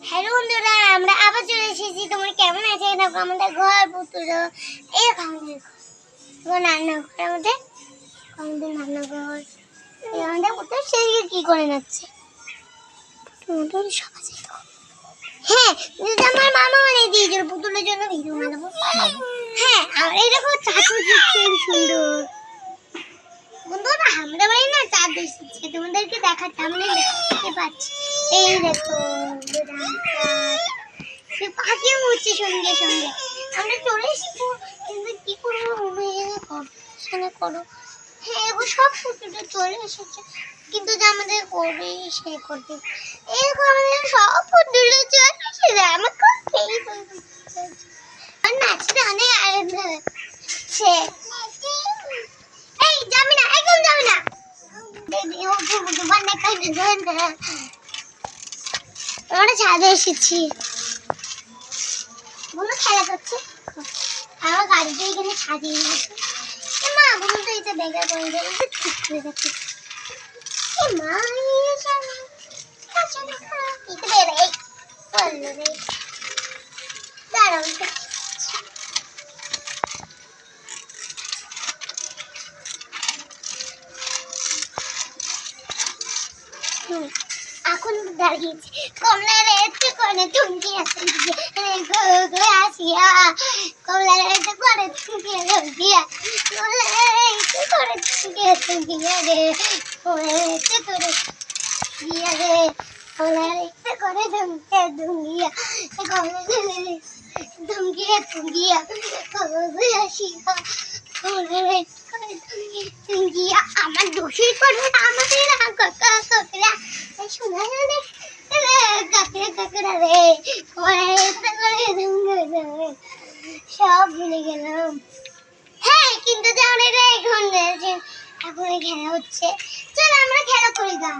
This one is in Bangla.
হ্যালো বন্ধুরা, আমরা আবার চলে এসেছি। তোমরা কেমন আছো? দেখো আমাদের ঘর পুতুল এই আমাদের রান্নাঘর, আমাদের রান্নাঘর আমাদের পুতুল সেই কি করে যাচ্ছে। পুতুল সকাল হ্যাঁ, আমার মামা বানিয়ে দিয়েছিল পুতুলের জন্য ভিডিও বানাবো। হ্যাঁ, আর এই দেখো চাটু দিচ্ছে সুন্দর। বন্ধুরা আমরা বাড়ি না চাঁদ এসেছে, তোমাদেরকে দেখাচ্ছি। আমরা দেখতে পাচ্ছি, এই দেখো পাখি উঠছে সঙ্গে সঙ্গে। আমরা চলে এসেছি, কিন্তু কি করবো করো। হ্যাঁ, এগুলো সব পুতুলটা চলে এসেছে, কিন্তু যে আমাদের করবে সে করবে। এরকম আমাদের সব পুতুলটা চলে এসেছে। আমাকে আর নাচতে অনেক আনন্দ হচ্ছে। এই যাবি না, একদম যাবি না। আমরা ছাদে এসেছি, বলো খেলা করছে। আমার গাড়িটা এখানে ছাদিয়ে গেছে। মা বলুন তো এটা বেগা করে দেবে, ঠিক করে দেখো। মা দাঁড়াও, এখন দাঁড়িয়েছে কমলার এতে করে চুমকি আসিয়া, কমলার এতে করে চুমকি আসিয়া, কমলার এতে করে চুমকি আসিয়া রে, কমলার এতে করে দিয়া রে, কমলার এতে করে চুমকি দুঙ্গিয়া, কমলার দুঙ্গিয়া দুঙ্গিয়া, কমলার আসিয়া, কমলার এতে করে দুঙ্গিয়া। আমার দোষী করবে না, আমাদের কাকা কাকরা শোনা রে, কাকরা কাকরা রে, সব ভুলে গেলাম। হ্যাঁ, কিন্তু জানে রে এখন এখন খেলা হচ্ছে। চল আমরা খেলা করি গা।